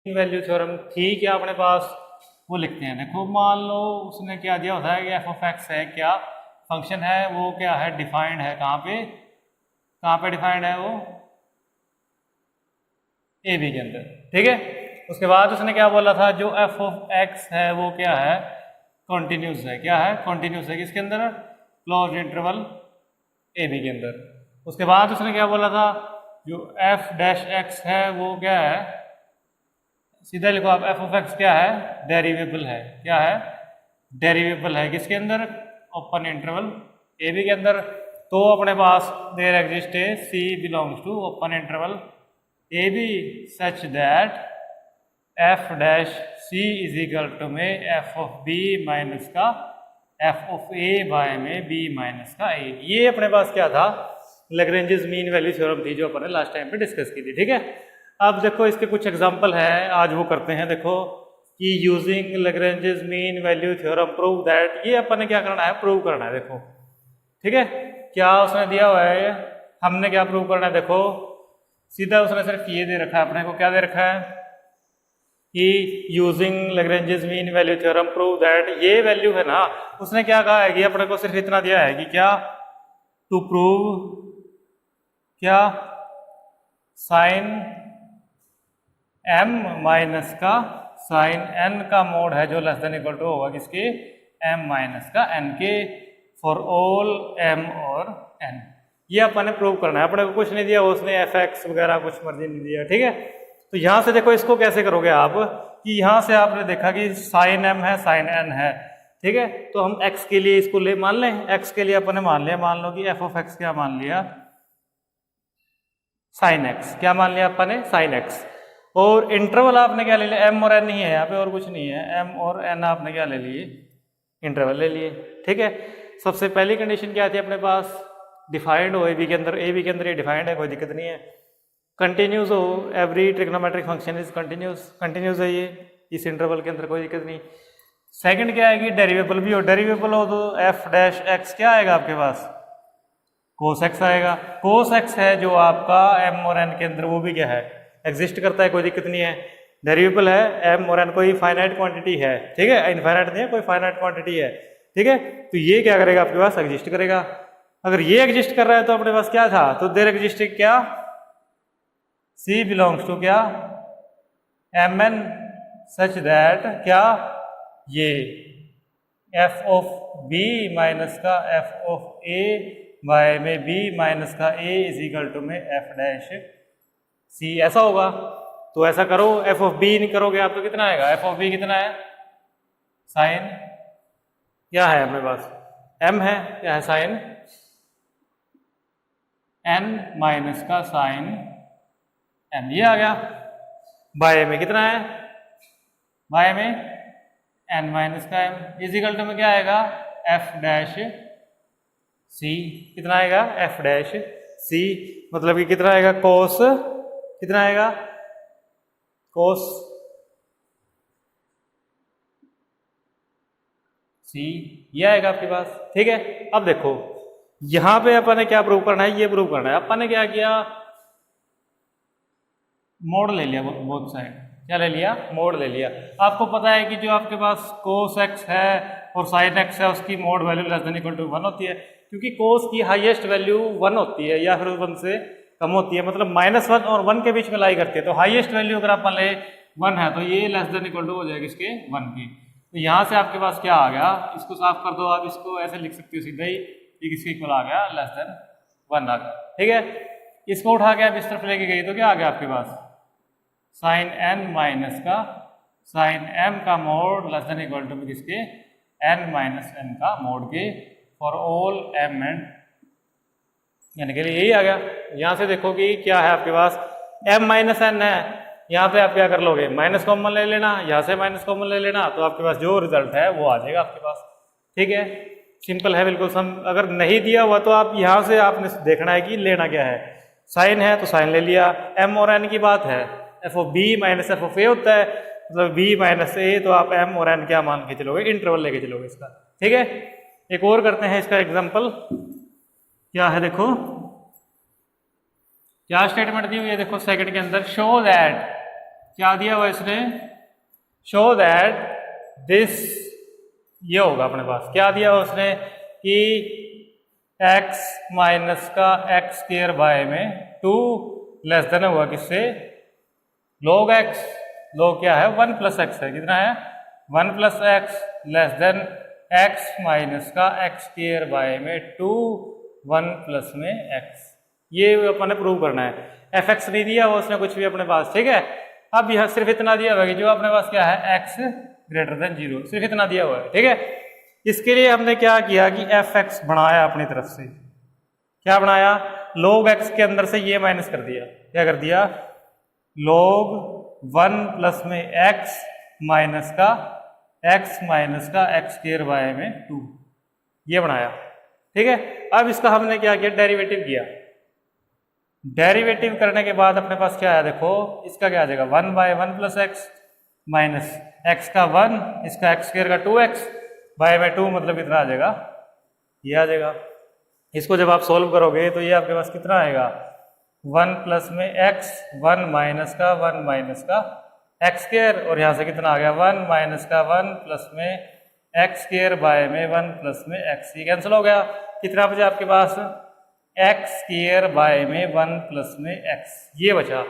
Value theorem थी क्या अपने पास, वो लिखते हैं। देखो मान लो उसने क्या दिया होता है कि एफ ऑफ एक्स है, क्या फंक्शन है वो, क्या है डिफाइंड है, कहाँ पे डिफाइंड है वो, ए बी के अंदर, ठीक है। उसके बाद उसने क्या बोला था, जो एफ ऑफ एक्स है वो क्या है, कॉन्टिन्यूस है, क्या है कॉन्टिन्यूस है, किसके अंदर, क्लोज इंटरवल ए बी के अंदर। उसके बाद उसने क्या बोला था, जो एफ डैश एक्स है वो क्या है, सीधा लिखो आप, एफ ऑफ एक्स क्या है, डेरिवेबल है, क्या है, डेरिवेबल है, किसके अंदर, ओपन इंटरवल ए बी के अंदर। तो अपने पास देयर एग्जिस्ट है C belongs to open interval A B such that F dash C is equal to में एफ ऑफ बी माइनस का एफ ऑफ ए बाय में बी माइनस का A. ये अपने पास क्या था, लैग्रेंजेस मीन वैल्यू थ्योरम थी, जो अपन ने लास्ट टाइम पे डिस्कस की थी, ठीक है। अब देखो इसके कुछ एग्जांपल है, आज वो करते हैं। देखो कि using Lagrange's mean value theorem prove that, ये अपन ने क्या करना है, प्रूव करना है। देखो ठीक है, क्या उसने दिया हुआ है, हमने क्या प्रूव करना है। देखो सीधा उसने सिर्फ ये दे रखा है अपने को, क्या दे रखा है कि using Lagrange's mean value theorem prove that, ये वैल्यू है ना, उसने क्या कहा है कि अपने को सिर्फ इतना दिया है कि क्या, टू प्रूव क्या, साइन m माइनस का साइन n का मोड है जो लेस देन इक्वल टू होगा किसके, m माइनस का n के, फॉर ऑल m और n। ये अपन ने प्रूव करना है, अपने को कुछ नहीं दिया, उसने एफ एक्स वगैरह कुछ मर्जी नहीं दिया, ठीक है। तो यहाँ से देखो इसको कैसे करोगे आप, कि यहाँ से आपने देखा कि साइन m है, साइन n है, ठीक है। तो हम x के लिए इसको ले मान लें, x के लिए अपन ने मान लिया, मान लो कि f ऑफ x क्या मान लिया, साइन x, क्या मान लिया अपन ने, साइन x। और इंटरवल आपने क्या ले लिया, m और n ही है यहाँ पे, और कुछ नहीं है, m और n आपने क्या ले लिए, इंटरवल ले लिए, ठीक है। सबसे पहली कंडीशन क्या थी अपने पास, डिफाइंड हो ए बी के अंदर, ए बी के अंदर ये डिफाइंड है, कोई दिक्कत नहीं है। कंटिन्यूस हो, every trigonometric function is continuous, continuous है ये इस इंटरवल के अंदर, कोई दिक्कत नहीं। सेकंड क्या है कि डेरिवेबल भी हो, डेरिवेबल हो तो एफ डैश एक्स क्या आएगा आपके पास, कोस एक्स आएगा। कोस एक्स है जो आपका m और n के अंदर, वो भी क्या है, एग्जिस्ट करता है, कोई दिक्कत नहीं है। डेरिवेबल है, m और n कोई फाइनाइट क्वांटिटी है, ठीक है, इनफाइनाइट नहीं है, कोई फाइनाइट क्वांटिटी है, ठीक है। तो ये क्या करेगा आपके पास, एग्जिस्ट करेगा। अगर ये एग्जिस्ट कर रहा है तो अपने पास क्या था, तो देयर एग्जिस्ट क्या, c बिलोंग्स टू क्या, mn सच दैट क्या, ये f ऑफ b माइनस का f ऑफ a बाय में b माइनस का a इज इक्वल टू में f डैश c, ऐसा होगा। तो ऐसा करो, f ऑफ b नहीं करोगे आप तो कितना आएगा, f ऑफ b कितना है, साइन क्या है अपने पास, m है, क्या है, साइन n माइनस का साइन m, ये आ गया। बाय में कितना है, बाय में n माइनस का m इज इक्वल टू में क्या आएगा, f डैश c, कितना आएगा, f डैश c, मतलब कि कितना आएगा, कोस, कितना आएगा, कोस c, ये आएगा आपके पास, ठीक है। अब देखो यहां पे अपन ने क्या प्रूव करना है, ये प्रूव करना है। अपन ने क्या किया, मोड ले लिया, बोथ साइड क्या ले लिया, मोड ले लिया। आपको पता है कि जो आपके पास कोस एक्स है और साइन एक्स है, उसकी mod value less than equal to 1 होती है, क्योंकि कोस की हाईएस्ट वैल्यू 1 होती है या फिर 1 से कम होती है, मतलब -1 और 1 के बीच में लाई करती है। तो हाईएस्ट वैल्यू अगर आप मान ले 1 है तो ये लेस देन इक्वल टू हो जाएगा इसके 1 की। तो यहाँ से आपके पास क्या आ गया, इसको साफ कर दो आप, इसको ऐसे लिख सकते हो सीधा ही, ये किसके इक्वल आ गया, लेस देन 1 आ गया, ठीक है। इसको उठा के आप इस तरफ लेके गई तो क्या आ गया आपके पास, साइन n माइनस का साइन m का mod less than equal to किसके, n माइनस n का मोड के, for all m and n के लिए, यही आ गया। यहाँ से देखो कि क्या है आपके पास, m माइनस n है, यहाँ पे आप क्या कर लोगे, माइनस कॉमन ले लेना, यहाँ से माइनस कॉमन ले लेना, तो आपके पास जो रिजल्ट है वो आ जाएगा आपके पास, ठीक है। सिंपल है बिल्कुल। सम अगर नहीं दिया हुआ तो आप यहाँ से आपने देखना है कि लेना क्या है, साइन है तो साइन ले लिया, m और n की बात है, F of B minus F of A होता है, मतलब बी माइनस ए, तो आप m और n क्या मान के चलोगे, इंटरवल लेके चलोगे इसका, ठीक है। एक और करते हैं इसका एग्जांपल, क्या है देखो, क्या स्टेटमेंट दी हुई है, देखो सेकंड के अंदर, शो दैट क्या दिया हुआ इसने, शो दैट दिस, ये होगा अपने पास, क्या दिया हुआ उसने कि x माइनस का x स्क्वायर बाय में 2 लेस देन हुआ किससे, log x, log क्या है 1 प्लस एक्स है, कितना है 1 plus X less then x minus का x स्क्वायर बाय में 2 1 प्लस में x, ये अपने प्रूव करना है। fx नहीं दिया वो उसने कुछ भी अपने पास, ठीक है। अब यह सिर्फ इतना दिया हुआ है कि जो अपने पास क्या है x ग्रेटर देन 0, सिर्फ इतना दिया हुआ है, ठीक है। इसके लिए हमने क्या किया कि fx बढ़ाया अपनी तरफ से, क्या बढ़ाया, log x के अंदर से ये माइनस कर दिया, क्या कर दिया, log 1 प्लस में x माइनस का x स्क्वायर बाय में 2, ये बनाया, ठीक है। अब इसका हमने क्या किया, डेरिवेटिव किया। डेरिवेटिव करने के बाद अपने पास क्या आया, देखो इसका क्या आ जाएगा 1 by 1 plus X minus X का 1, इसका एक्स स्क्वायर का 2x बाय में 2, मतलब कितना आ जाएगा, ये आ जाएगा। इसको जब आप सॉल्व करोगे तो ये आपके पास कितना आएगा, 1 प्लस में x, 1 माइनस का एक्स स्क्वायर, और यहाँ से कितना आ गया 1 माइनस का 1 प्लस में एक्स स्क्वायर बाय में 1 प्लस में x, ये कैंसिल हो गया, कितना बचा आपके पास एक्स स्क्वायर बाय में 1 प्लस में x, ये बचा।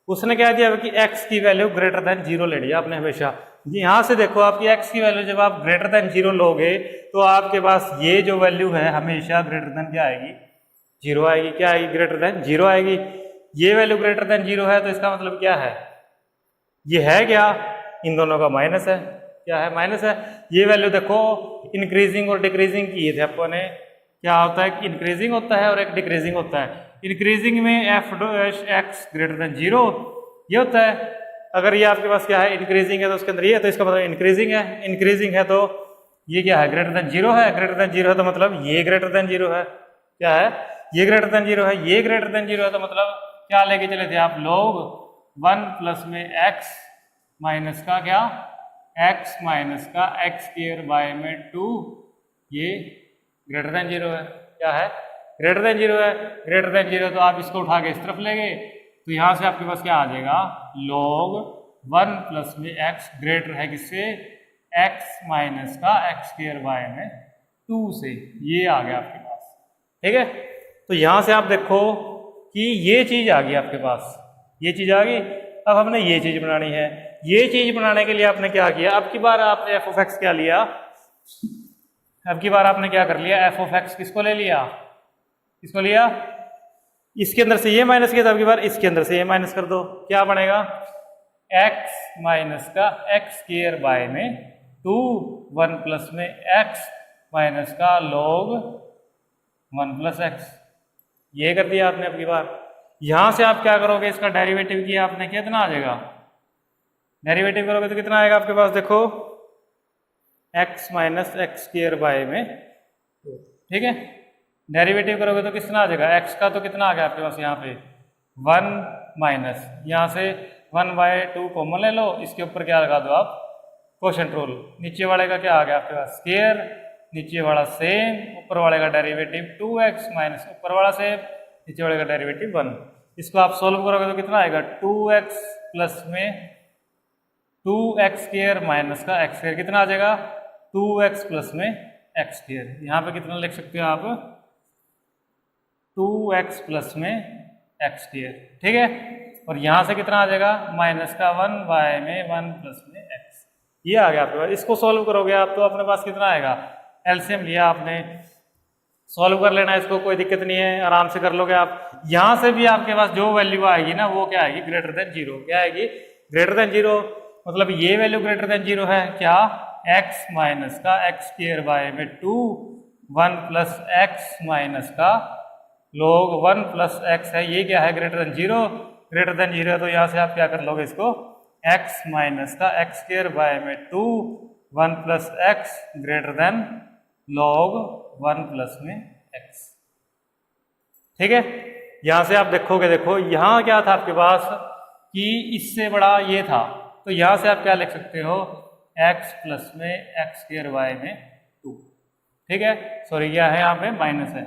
उसने क्या दिया कि x की वैल्यू ग्रेटर देन 0 ले लिया आपने हमेशा। यहाँ से देखो आपकी x की वैल्यू जब आप ग्रेटर देन 0 लोगे तो आपके पास ये जो वैल्यू है हमेशा ग्रेटर देन क्या आएगी, 0 आएगी, क्या आएगी, ग्रेटर देन 0 आएगी। ये वैल्यू ग्रेटर देन 0 है तो इसका मतलब क्या है, ये है क्या, इन दोनों का माइनस है, क्या है, माइनस है। ये वैल्यू देखो इंक्रीजिंग और डिक्रीजिंग किए थे अपन ने, क्या होता है कि इंक्रीजिंग होता है और एक डिक्रीजिंग होता है। इंक्रीजिंग में एफ एक्स ग्रेटर देन 0 ये होता है। अगर ये आपके पास क्या है इंक्रीजिंग है तो उसके अंदर ये है, तो इसका मतलब इंक्रीजिंग है, इंक्रीजिंग है तो ये क्या है ग्रेटर देन 0 है, ग्रेटर देन 0 है तो मतलब ये ग्रेटर देन 0 है, क्या है, ये ग्रेटर देन 0 है, ये ग्रेटर देन 0 है, तो मतलब क्या लेके चले थे आप लोग 1 प्लस में x माइनस का क्या, x माइनस का एक्स स्क्वायर बाय में 2, ये ग्रेटर देन 0 है, क्या है, ग्रेटर देन 0 है। ग्रेटर देन 0 तो आप इसको उठा के इस तरफ ले गए तो यहाँ से आपके पास क्या आ जाएगा, log 1 प्लस में x ग्रेटर है किससे, x माइनस का एक्स स्क्वायर बाय में 2 से, ये आ गया आपके पास, ठीक है। तो यहाँ से आप देखो कि ये चीज आ गई आपके पास, ये चीज आ गई। अब हमने ये चीज बनानी है, ये चीज बनाने के लिए आपने क्या किया, अब की बार आपने f ऑफ x क्या लिया, अब की बार आपने क्या कर लिया, f ऑफ x किसको ले लिया, किसको लिया, इसके अंदर से ये माइनस किया था, अब की बार इसके अंदर से ये माइनस कर दो, क्या बनेगा, x माइनस का एक्स स्क्वायर बाय में 2 1 प्लस में x माइनस का log 1 प्लस एक्स, ये कर दिया आपने अब की बार। यहां से आप क्या करोगे, इसका डेरिवेटिव किया आपने, कितना आ जाएगा, डेरिवेटिव करोगे तो कितना आएगा आपके पास, देखो x minus x square by में 2, ठीक है। डेरिवेटिव करोगे तो कितना आ जाएगा, x का तो कितना आ गया आपके पास यहाँ पे 1 माइनस, यहाँ से 1 बाय 2 कॉमन ले लो, इसके ऊपर क्या लगा दो आप कोशेंट रूल, नीचे वाले का क्या आ गया आपके पास स्क्वायर, नीचे वाला सेम, ऊपर वाले का डेरिवेटिव 2x माइनस ऊपर वाला सेम, नीचे वाले का डेरिवेटिव 1। इसको आप सोल्व करोगे तो कितना आएगा, 2x प्लस में 2x स्क्वायर माइनस का एक्स स्क्वायर, कितना आ जाएगा 2x प्लस में एक्स स्क्वायर। यहाँ पे कितना लिख सकते हो आप, 2x प्लस में एक्स स्क्वायर, ठीक है। और यहाँ से कितना आ जाएगा, माइनस का 1 बाय में 1 प्लस में x, ये आ गया आपके पास। इसको सॉल्व करोगे आप तो अपने पास कितना आएगा, एलसीएम लिया आपने, सॉल्व कर लेना, इसको कोई दिक्कत नहीं है, आराम से कर लोगे आप। यहाँ से भी आपके पास जो वैल्यू आएगी ना वो क्या आएगी, ग्रेटर देन 0, क्या आएगी, ग्रेटर देन 0, मतलब ये वैल्यू ग्रेटर देन 0 है, क्या, x माइनस का एक्स स्क्वायर बाय में 2 1 प्लस एक्स माइनस का log 1 प्लस एक्स है, ये क्या है, ग्रेटर देन 0, ग्रेटर देन 0 है तो यहाँ से आप क्या कर लोगे इसको, x माइनस का एक्स स्क्वायर बाय में 2 1 plus x greater than log 1 plus में x, ठीक है। यहां से आप देखोगे, देखो यहां क्या था आपके पास कि इससे बड़ा ये था, तो यहां से आप क्या लिख सकते हो, x प्लस में एक्स स्क्वायर बाय में 2, ठीक है। सॉरी क्या है यहाँ पे माइनस है,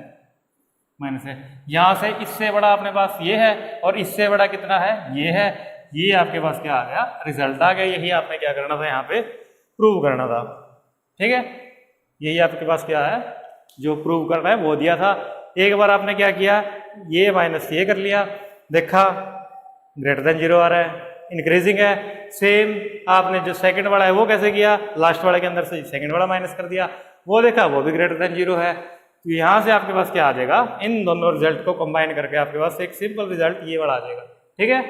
माइनस है। यहां से इससे बड़ा अपने पास ये है और इससे बड़ा कितना है, ये है, ये आपके पास क्या आ गया, रिजल्ट आ गया। यही आपने क्या करना था, यहाँ पे प्रूव करना था। ठीक है, यही आपके पास क्या है, जो प्रूव करना है वो दिया था। एक बार आपने क्या किया, ये माइनस ये कर लिया, देखा ग्रेटर देन 0 आ रहा है, इंक्रीजिंग है। सेम आपने जो सेकंड वाला है वो कैसे किया, लास्ट वाले के अंदर से सेकंड वाला माइनस कर दिया, वो देखा वो भी ग्रेटर देन 0 है। तो यहाँ से आपके पास क्या आ जाएगा, इन दोनों रिजल्ट को कंबाइन करके आपके पास एक सिंपल रिजल्ट ये वाला आ जाएगा। ठीक है,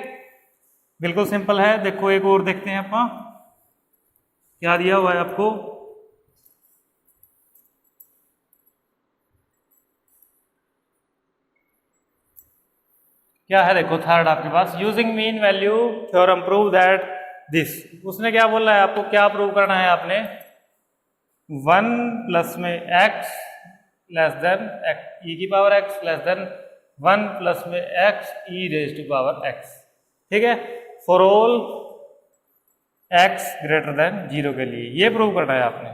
बिल्कुल सिंपल है। देखो एक और देखते हैं ਆਪਾਂ, क्या दिया हुआ है आपको, क्या है, देखो थर्ड आपके पास, using mean value theorem prove that this. उसने क्या बोला है आपको, क्या प्रूव करना है आपने, 1 प्लस में x लेस देन e की power x less than 1 plus में x e raise to power x। ठीक है, for all x greater than 0 के लिए ये प्रूव करना है आपने।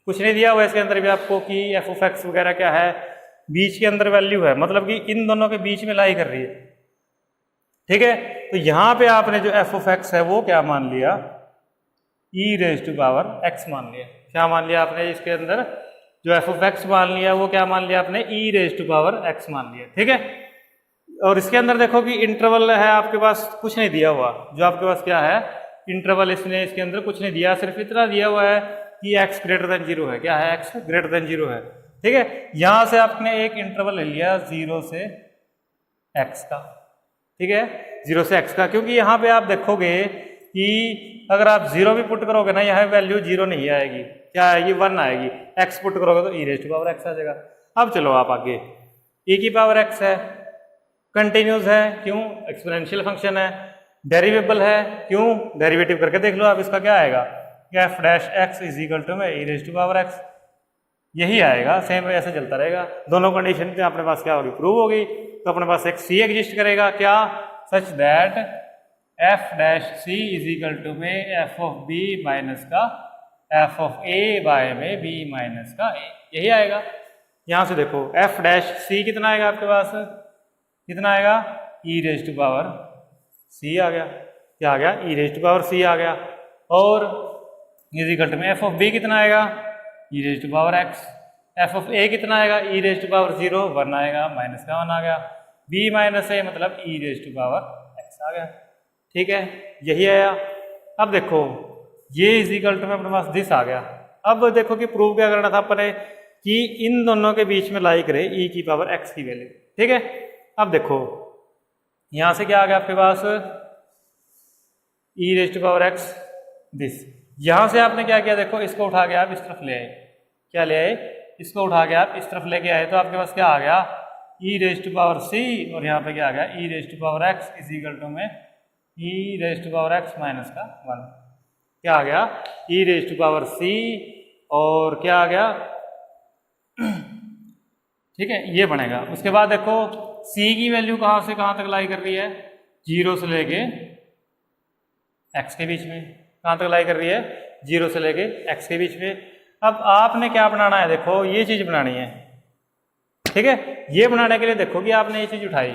कुछ नहीं दिया हुआ इसके अंदर भी आपको कि एफ ऑफ एक्स वगैरह क्या है, बीच के अंदर वैल्यू है, मतलब कि इन दोनों के बीच में लाई कर रही है। ठीक है, तो यहां पे आपने जो एफ ऑफ एक्स है वो क्या मान लिया, ई रेज टू पावर एक्स मान लिया। क्या मान लिया आपने, इसके अंदर जो एफ ऑफ एक्स मान लिया वो क्या मान लिया आपने, ई रेज टू पावर एक्स मान लिया। ठीक है, और इसके अंदर देखो कि इंटरवल है आपके पास, कुछ नहीं दिया हुआ, जो आपके पास क्या है इंटरवल, इसने इसके अंदर कुछ नहीं दिया, सिर्फ इतना दिया हुआ है कि x ग्रेटर देन 0 है। क्या है, x ग्रेटर देन 0 है। ठीक है, यहां से आपने एक इंटरवल ले लिया 0 से x का। ठीक है, 0 से x का, क्योंकि यहाँ पे आप देखोगे कि अगर आप 0 भी पुट करोगे ना, यहाँ वैल्यू 0 नहीं आएगी, क्या आएगी 1 आएगी। x पुट करोगे तो e raise to power x आ जाएगा। अब चलो आप आगे, e की पावर x है, कंटिन्यूस है, क्यों, एक्सपोनेंशियल फंक्शन है, डेरिवेबल है, क्यों, डेरिवेटिव करके देख लो आप, इसका क्या आएगा, F dash X is equal to में ई रेज टू पावर एक्स, यही आएगा। सेम ऐसे चलता रहेगा, दोनों कंडीशन पे अपने पास क्या होगी, प्रूव होगी। तो अपने पास एक सी एग्जिस्ट करेगा, क्या, such that F dash C is equal to में एफ ऑफ बी माइनस का एफ ऑफ ए बाय में बी माइनस का ए, यही आएगा। यहां से देखो एफ डैश सी कितना आएगा आपके पास, कितना आएगा, e raise to power C आ गया। क्या आ गया, e raise to power C आ गया। और इज इक्वल टू में एफ ऑफ बी कितना आएगा, e raise to power X, F of A कितना आएगा, ई रेज टू पावर 0 1 आएगा, माइनस का 1 आ गया, बी माइनस ए मतलब ई रेज टू पावर एक्स आ गया। ठीक है, यही आया। अब देखो ये इज इक्वल टू में अपने पास दिस आ गया। अब देखो कि प्रूव क्या करना था अपने, कि इन दोनों के बीच में लाई करे ई की पावर एक्स की वैल्यू। ठीक है, अब देखो यहां से क्या आ गया आपके पास, e raise to power X this. यहां से आपने क्या किया, देखो इसको उठा के आप इस तरफ ले आए, क्या ले आए, इसको उठा के आप इस तरफ लेके आए, तो आपके पास क्या आ गया, e raise to power C, और यहाँ पे क्या आ गया, e raise to power X is equal to में ई raise to power X minus का 1। क्या आ गया, e raise to power C, और क्या आ गया, ठीक है, ये बनेगा। उसके बाद देखो सी की वैल्यू कहाँ से कहाँ तक लाई कर रही है, 0 से लेके x के बीच में, कहाँ तक लाई कर रही है, 0 से लेके x के बीच में। अब आपने क्या बनाना है, देखो ये चीज बनानी है। ठीक है, ये बनाने के लिए देखो कि आपने ये चीज उठाई,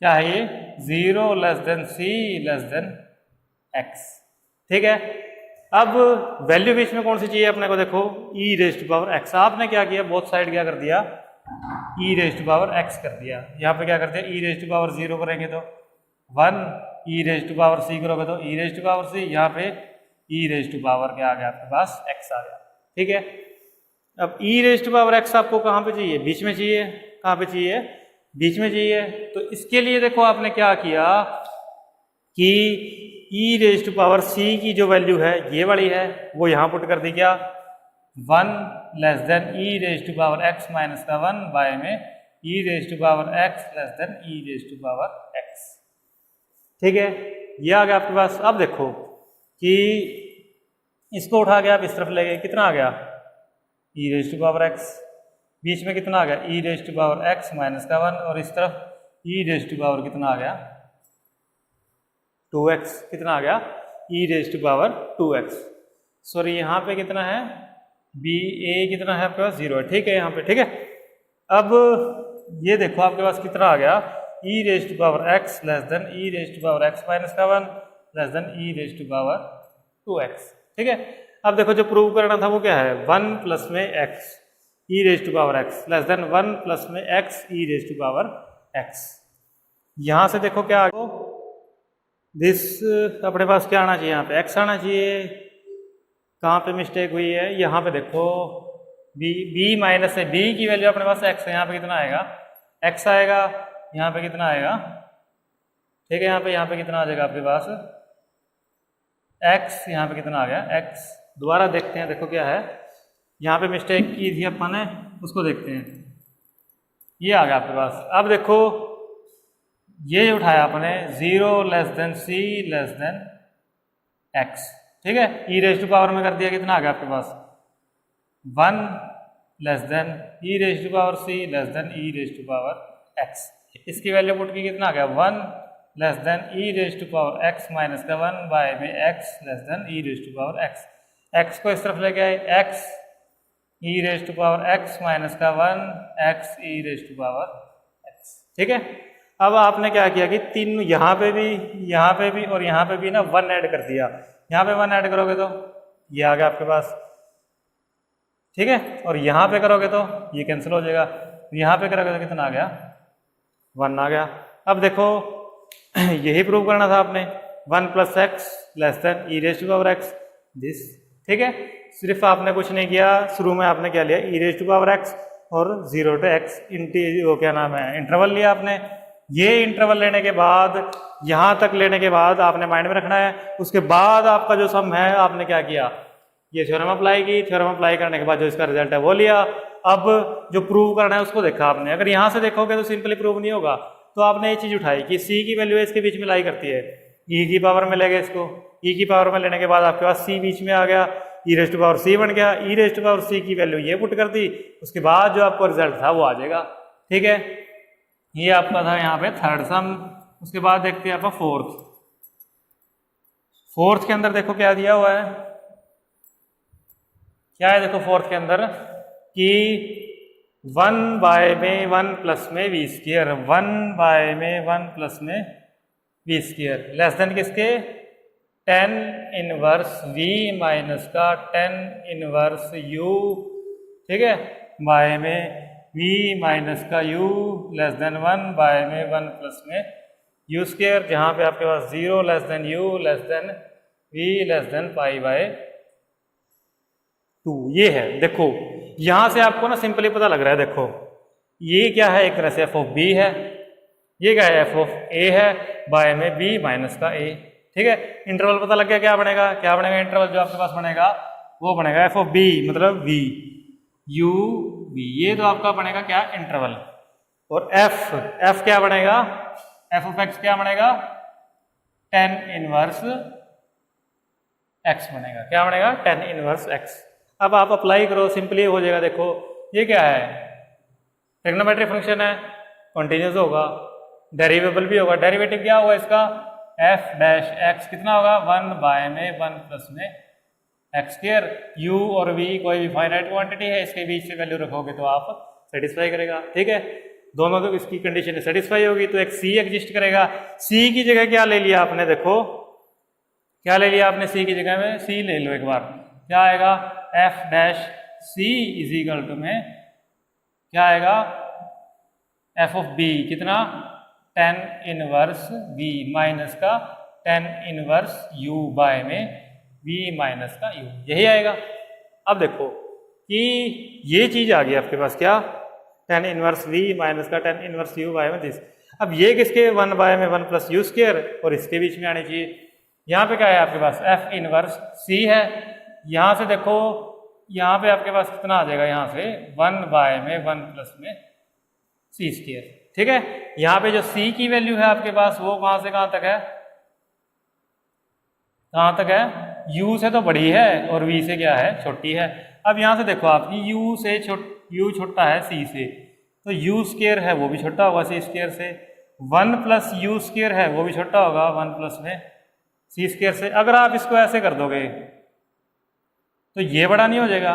क्या है ये, 0 लेस देन सी लेस देन x। ठीक है, अब वैल्यू बीच में कौन सी चाहिए अपने को, देखो ई रेज टू पावर एक्स। आपने क्या किया, बोथ साइड क्या कर दिया, ई रेज टू पावर एक्स कर दिया। यहाँ पे क्या करते हैं, ई रेज टू पावर 0 करेंगे तो 1, ई रेज टू पावर सी करोगे तो ई रेज टू पावर सी, यहाँ पे ई रेज टू पावर क्या आ गया आपके पास, एक्स आ गया। ठीक है, अब ई रेज टू पावर एक्स आपको कहाँ पे चाहिए, बीच में चाहिए, कहाँ पे चाहिए, बीच में चाहिए। तो इसके लिए देखो आपने क्या किया कि ई रेज टू पावर सी की जो वैल्यू है ये वाली है, वो यहाँ पुट कर दी, क्या, 1 less than E raise to power X minus का 1 बाय में ई raise to power X less than E raise to power X. ठीक है, ये आ गया आपके पास। अब देखो कि इसको उठा के आप इस तरफ ले गए, कितना आ गया, e raise to power X, बीच में कितना आ गया, e raise to power X minus का 1, और इस तरफ ई रेज टू पावर कितना आ गया, 2x, कितना आ गया, e raise to power 2x। Sorry यहाँ पे कितना है, बी ए कितना है आपके पास, 0 है। ठीक है, यहाँ पे ठीक है। अब ये देखो आपके पास कितना आ गया, e raise to power X less than E raise to power X minus का 1 less than E raise to power 2x। ठीक है, अब देखो जो प्रूव करना था वो क्या है, 1 प्लस में x E raise to power x less than 1 plus में x E raise to power x। यहां से देखो क्या दिस अपने पास क्या आना चाहिए, यहाँ पे x आना चाहिए। कहाँ पे मिस्टेक हुई है, यहाँ पे देखो b माइनस से b की वैल्यू अपने पास x है, यहाँ पे कितना आएगा x आएगा, यहाँ पे कितना आएगा, ठीक है, यहाँ पे कितना आ जाएगा आपके पास x, यहाँ पे कितना आ गया x। दोबारा देखते हैं, देखो क्या है, यहाँ पे मिस्टेक की थी अपन ने, उसको देखते हैं। ये आ गया आपके पास। अब देखो ये उठाया अपने 0 less than c less then x, ठीक है, ई रेज टू पावर में कर दिया, कितना आ गया आपके पास 1 less than E raise to power c less than E raise to power x। इसकी वैल्यू पुट की, कितना आ गया 1 less than E raise to power x minus का 1 बाय में x less than E raise to power x। x को इस तरफ लेके आए, x E raise to power x minus का 1 x E raise to power x। ठीक है, अब आपने क्या किया कि तीन यहाँ पे भी और यहाँ पे भी ना 1 ऐड कर दिया। यहाँ पे 1 ऐड करोगे तो ये आ गया आपके पास, ठीक है, और यहाँ पे करोगे तो ये कैंसिल हो जाएगा, यहाँ पे करोगे तो कितना आ गया 1 आ गया। अब देखो यही प्रूव करना था आपने, 1 plus X less than E raise to power X this. ठीक है, सिर्फ आपने कुछ नहीं किया, शुरू में आपने क्या लिया ई रेज टू पावर एक्स और 0 to x वो क्या नाम है इंटरवल लिया आपने। ये इंटरवल लेने के बाद, यहाँ तक लेने के बाद आपने माइंड में रखना है। उसके बाद आपका जो सम है आपने क्या किया, ये थ्योरम अप्लाई की, थ्योरम अप्लाई करने के बाद जो इसका रिजल्ट है वो लिया। अब जो प्रूव करना है उसको देखा आपने। अगर यहाँ से देखोगे तो सिंपली प्रूव नहीं होगा, तो आपने ये चीज उठाई कि c की वैल्यू इसके बीच में लाई करती है, e की पावर में लेगा इसको, e की पावर में लेने के बाद आपके पास c बीच में आ गया, e raise to power c बन गया, e raise to power c की वैल्यू ये पुट कर दी, उसके बाद जो आपको रिजल्ट था वो आ जाएगा। ठीक है, ये आपका था यहाँ पे थर्ड सम। उसके बाद देखते हैं आपका फोर्थ के अंदर देखो क्या दिया हुआ है, क्या है देखो फोर्थ के अंदर कि 1 बाय में 1 प्लस में v स्क्वायर, 1 बाय में 1 प्लस में v स्क्वायर लेस देन किसके 10 इनवर्स v माइनस का 10 इनवर्स u, ठीक है, बाय में v माइनस का u लेस देन 1 बाय में 1 प्लस में u स्क्वायर, जहाँ पे आपके पास 0 less than u less than v less than pi by 2। ये है, देखो यहाँ से आपको ना सिंपली पता लग रहा है, देखो ये क्या है, एक तरह से f ऑफ b है, ये क्या है f ऑफ a है, बाय में b माइनस का a। ठीक है, इंटरवल पता लग गया, क्या बनेगा इंटरवल जो आपके पास बनेगा वो बनेगा f ऑफ b मतलब v u b, ये तो आपका बनेगा क्या इंटरवल। और f क्या बनेगा, f ऑफ x क्या बनेगा 10 इनवर्स x बनेगा, क्या बनेगा 10 इनवर्स x। अब आप अप्लाई करो, सिंपली हो जाएगा। देखो ये क्या है, ट्रिग्नोमेट्रिक फंक्शन है, कॉन्टिन्यूस होगा, डेरिवेबल भी होगा। डेरिवेटिव क्या होगा इसका f डैश x कितना होगा 1 बाय में 1 प्लस में x स्क्वायर। u और v कोई भी फाइनाइट क्वांटिटी है, इसके बीच से वैल्यू रखोगे तो आप सेटिस्फाई करेगा। ठीक है, दोनों तो इसकी कंडीशन सेटिस्फाई होगी तो एक c एग्जिस्ट करेगा। c की जगह क्या ले लिया आपने, देखो क्या ले लिया आपने, c की जगह में c ले लो एक बार, क्या आएगा f dash c is equal to में क्या आएगा f ऑफ b कितना 10 इनवर्स v माइनस का 10 इनवर्स u बाय में v माइनस का u, यही आएगा। अब देखो कि ये चीज आ गई आपके पास, क्या 10 इनवर्स v माइनस का 10 इनवर्स u बाय में दिस। अब ये किसके 1 बाय में 1 प्लस u स्क्वायर और इसके बीच में आनी चाहिए। यहाँ पे क्या है आपके पास f इनवर्स c है, यहाँ से देखो यहाँ पे आपके पास कितना आ जाएगा, यहाँ से 1 बाय में 1 प्लस में c स्क्वायर। ठीक है, यहाँ पे जो c की वैल्यू है आपके पास वो कहाँ से कहाँ तक है, कहाँ तक है, u से तो बड़ी है और v से क्या है छोटी है। अब यहाँ से देखो आप u छोटा है c से, तो u स्क्वायर है वो भी छोटा होगा c स्क्वायर से, 1 प्लस u स्क्वायर है वो भी छोटा होगा 1 प्लस में c स्क्वायर से। अगर आप इसको ऐसे कर दोगे तो ये बड़ा नहीं हो जाएगा,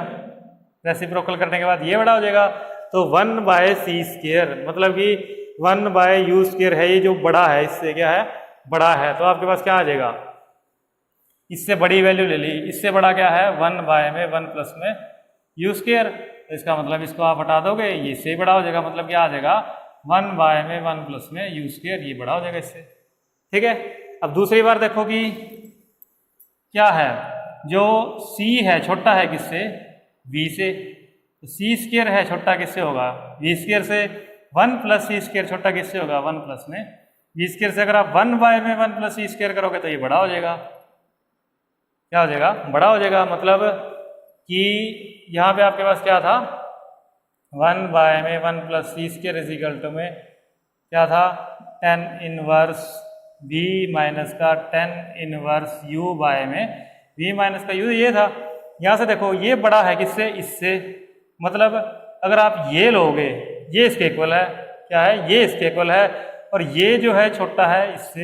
रेसिप्रोकल करने के बाद ये बड़ा हो जाएगा, तो 1 बाय c स्क्वायर मतलब कि 1/u² है, ये जो बड़ा है इससे क्या है, बड़ा है, तो आपके पास क्या आ जाएगा, इससे बड़ी वैल्यू ले ली, इससे बड़ा क्या है 1/1 में u², तो इसका मतलब इसको आप हटा दोगे, ये इससे बड़ा हो जाएगा, मतलब क्या आ जाएगा 1/1 में u², ये बड़ा हो जाएगा इससे। ठीक है, अब दूसरी बार देखो कि क्या है, जो c है छोटा है किससे, v से, तो c² है छोटा किससे होगा, v² से, 1 + c² छोटा किससे होगा 1 में v² से। अगर आप 1/1 + c² करोगे तो ये बड़ा हो जाएगा, क्या हो जाएगा, बड़ा हो जाएगा, मतलब कि यहाँ पे आपके पास क्या था 1/1 + c² में क्या था tan इनवर्स v माइनस का tan इनवर्स u बाय में v माइनस का u, ये था। यहाँ से देखो ये बड़ा है किससे, इससे, मतलब अगर आप ये लोगे ये इसके इक्वल है, क्या है, ये इसके इक्वल है, और ये जो है छोटा है इससे,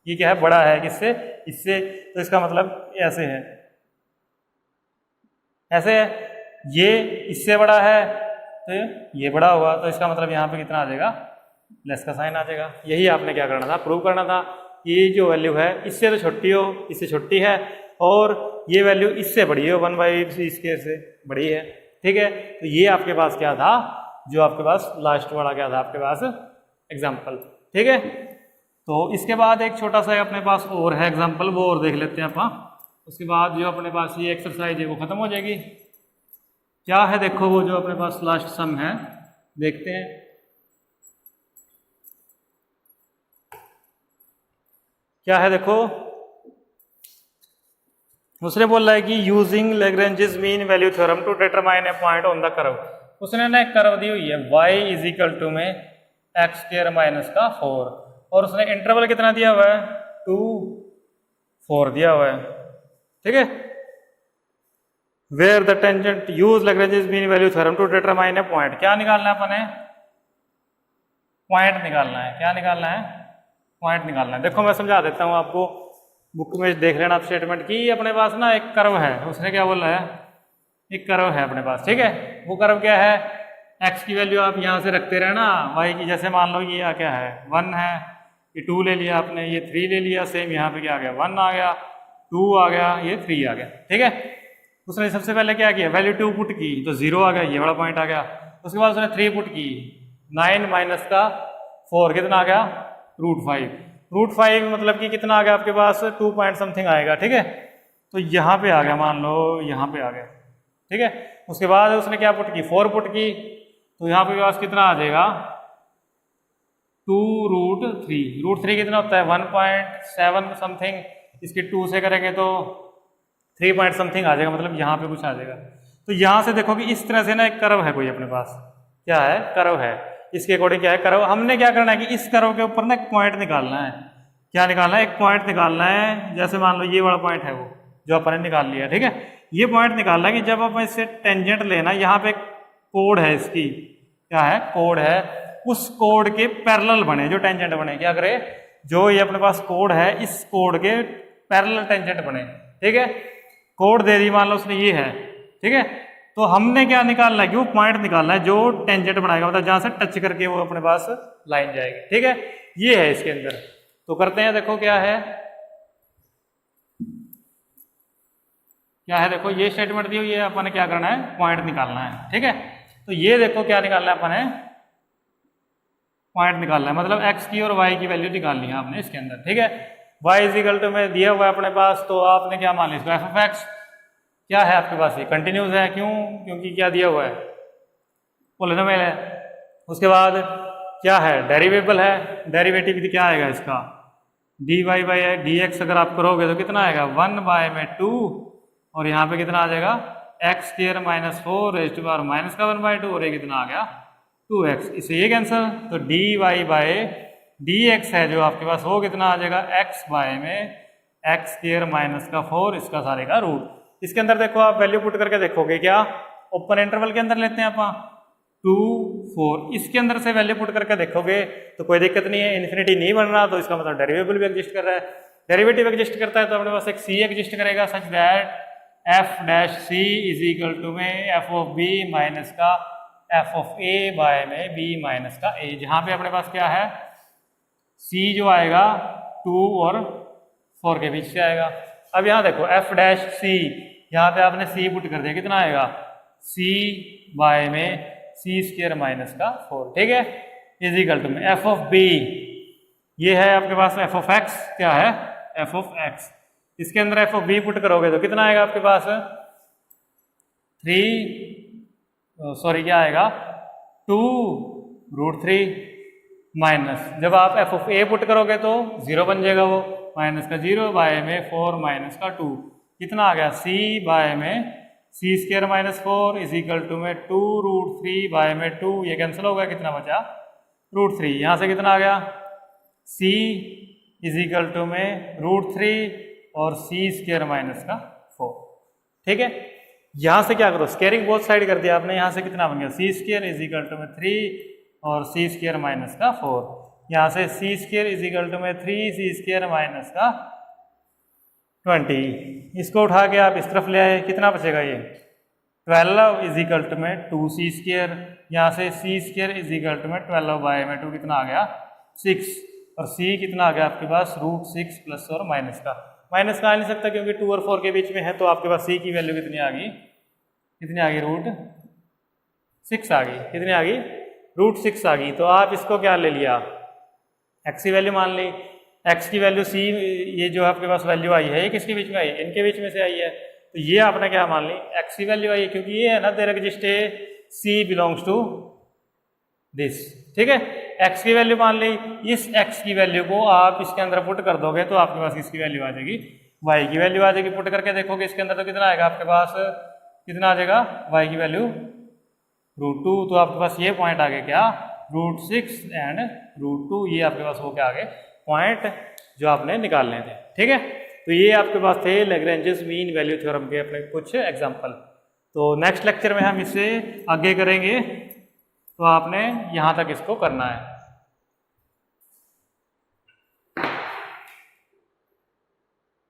ये क्या है, बड़ा है किससे, इससे, तो इसका मतलब ऐसे है, ऐसे है, ये इससे बड़ा है तो ये बड़ा होगा, तो इसका मतलब यहाँ पे कितना आ जाएगा, लेस का साइन आ जाएगा। यही आपने क्या करना था, प्रूव करना था कि ये जो वैल्यू है इससे तो छोटी हो, इससे छोटी है, और ये वैल्यू इससे बड़ी हो, 1/c² से बड़ी है। ठीक है, तो ये आपके पास क्या था, जो आपके पास लास्ट वाला क्या था आपके पास एग्जाम्पल। ठीक है, तो इसके बाद एक छोटा सा अपने पास और है एग्जाम्पल, वो और देख लेते हैं आप। उसके बाद जो अपने पास ये एक्सरसाइज है वो खत्म हो जाएगी। क्या है देखो, वो जो अपने पास लास्ट सम है देखते हैं। क्या है देखो, उसने बोला है कि using Lagrange's mean value theorem to determine a point on the curve. उसने ना एक कर्व दी हुई है y में x² माइनस का 4, और उसने इंटरवल कितना दिया हुआ है 2, 4 दिया हुआ है। ठीक है, where the tangent use Lagrange's mean value theorem to determine a point. क्या निकालना है अपने, पॉइंट निकालना है। क्या निकालना है, पॉइंट निकालना है। देखो मैं समझा देता हूँ आपको, बुक में देख लेना आप स्टेटमेंट की। अपने पास ना एक कर्व है, उसने क्या बोला है, एक कर्व है अपने पास। ठीक है, वो कर्व क्या है, x की वैल्यू आप यहाँ से रखते रहना, y की जैसे मान लो ये क्या है 1 है, ये 2 ले लिया आपने, ये 3 ले लिया, सेम यहाँ पे क्या आ गया 1 आ गया, 2 आ गया, ये 3 आ गया। ठीक है, उसने सबसे पहले क्या किया, वैल्यू 2 पुट की तो 0 आ गया, ये बड़ा पॉइंट आ गया। उसके बाद उसने 3 पुट की, 9 माइनस का 4 कितना आ गया √5। √5 मतलब कि कितना आ गया आपके पास 2 पॉइंट समथिंग आएगा। ठीक है, तो यहाँ पे आ गया, मान लो यहाँ पे आ गया। ठीक है, उसके बाद उसने क्या पुट की, 4 पुट की, तो यहाँ पे पास कितना आ जाएगा 2√3। √3 कितना होता है 1.7 समथिंग, इसकी 2 से करेंगे तो 3 पॉइंट समथिंग आ जाएगा, मतलब यहाँ पे कुछ आ जाएगा। तो यहाँ से देखो कि इस तरह से ना एक कर्व है कोई अपने पास, क्या है, कर्व है, इसके अकॉर्डिंग क्या है कर्व। हमने क्या करना है कि इस कर्व के ऊपर ना एक पॉइंट निकालना है। क्या निकालना है, एक पॉइंट निकालना है। जैसे मान लो ये वाला पॉइंट है वो जो अपन ने निकाल लिया। ठीक है, ये पॉइंट निकालना है कि जब अपन इससे टेंजेंट लेना, यहाँ पे कोड है इसकी, क्या है, कोड है, उस कोड के पैरेलल बने जो टेंजेंट बने। क्या करे, जो ये अपने पास कोड है इस कोड के पैरेलल टेंजेंट बने। ठीक है, कोड दे दी मान लो उसने ये है। ठीक है, तो हमने क्या निकालना है कि वो पॉइंट निकालना है जो टेंजेंट बनाएगा, मतलब जहां से टच करके वो अपने पास लाइन जाएगी। ठीक है, ये है इसके अंदर। तो करते हैं, देखो क्या है, क्या है देखो, ये स्टेटमेंट दी हुई है, अपन ने क्या करना है, पॉइंट निकालना है। ठीक है, तो ये देखो क्या निकालना है, अपन ने पॉइंट निकालना है, मतलब x की और y की वैल्यू निकालनी है आपने इसके अंदर। ठीक है, y में दिया हुआ है अपने पास, तो आपने क्या मान लिया इसको f(x) क्या है आपके पास, ये कंटिन्यूस है। क्यों, क्योंकि क्या दिया हुआ है, पॉलिनोमियल है। उसके बाद क्या है, डेरिवेबल है, डेरिवेटिव क्या आएगा इसका dy/dx। अगर आप करोगे तो कितना आएगा 1/2, और यहाँ पे कितना आ जाएगा x² - 4 (-1/2), और ये कितना आ गया 2x। इसे ये कैंसिल, तो dy/dx है जो आपके पास, वो कितना आ जाएगा x/(x²) - 4, इसका सारे का रूट। इसके अंदर देखो आप वैल्यू पुट करके देखोगे, क्या ओपन इंटरवल के अंदर लेते हैं आप 2, 4, इसके अंदर से वैल्यू पुट करके देखोगे तो कोई दिक्कत नहीं है, इन्फिनिटी नहीं बन रहा, तो इसका मतलब डेरिवेबल भी एग्जिस्ट कर रहा है। डेरिवेटिव एग्जिस्ट करता है तो अपने पास एक c एग्जिस्ट करेगा, सच दैट f' c = में f(b) - का एफ ऑफ ए बाय में बी माइनस का ए, जहाँ पे अपने पास क्या है सी जो आएगा 2 और 4 के बीच से आएगा। अब यहाँ देखो एफ डैश सी, यहाँ पे आपने सी पुट कर दिया, कितना आएगा सी बाय में सी स्क्वायर माइनस का 4, ठीक है, इज इक्वल टू में एफ ऑफ बी, ये है आपके पास एफ ऑफ एक्स, क्या है एफ ऑफ एक्स, इसके अंदर एफ ऑफ बी पुट करोगे तो कितना आएगा आपके पास 3 क्या आएगा 2√3 माइनस, जब आप एफ ऑफ ए पुट करोगे तो 0 बन जाएगा वो, माइनस का 0 बाय में 4 माइनस का 2, कितना आ गया सी बाय में C square minus 4 is equal to में 2√3 बाय में 2, ये कैंसिल हो गया, कितना बचा √3, यहाँ से कितना आ गया सी इज इक्वल टू में √3 और सी स्क्वायर माइनस का 4, ठीक है। यहाँ से क्या करो स्क्वायरिंग बोथ साइड कर दिया आपने, यहाँ से कितना बन गया सी स्क्वायर इज इक्वल टू में 3 और सी स्क्वायर माइनस का 4, यहाँ से सी स्क्वायर इज इक्वल टू में 3 सी स्क्वायर माइनस का 20, इसको उठा के आप इस तरफ ले आए, कितना बचेगा ये 12 इज इक्वल टू में 2 सी स्क्वायर, यहाँ से सी स्क्वायर इज इक्वल टू में 12 बाय में 2 कितना आ गया 6, और सी कितना आ गया आपके पास √6 प्लस और माइनस का, माइनस का आ नहीं सकता क्योंकि 2 और 4 के बीच में है, तो आपके पास सी की वैल्यू कितनी आ गई √6 आ गई, कितनी आ गई √6 आ गई। तो आप इसको क्या ले लिया एक्स की वैल्यू मान ली, एक्स की वैल्यू सी, ये जो आपके पास वैल्यू आई है ये किसके बीच में आई है, इनके बीच में से आई है, तो ये आपने क्या मान ली एक्स की वैल्यू आई है, क्योंकि ये है ना there exist a C belongs to this, ठीक है, एक्स की वैल्यू मान ली, इस एक्स की वैल्यू को आप इसके अंदर पुट कर दोगे तो आपके पास इसकी वैल्यू आ जाएगी वाई की वैल्यू आ जाएगी, पुट करके देखोगे इसके अंदर तो कितना आएगा आपके पास, कितना आ जाएगा वाई की वैल्यू √2, तो आपके पास ये पॉइंट आ गए क्या √6 एंड √2, ये आपके पास हो क्या आ गए पॉइंट जो आपने निकालने थे, ठीक है। तो ये आपके पास थे लैग्रेंजेस मीन वैल्यू थ्योरम के अपने कुछ एग्जांपल। तो नेक्स्ट लेक्चर में हम इसे आगे करेंगे, तो आपने यहाँ तक इसको करना है।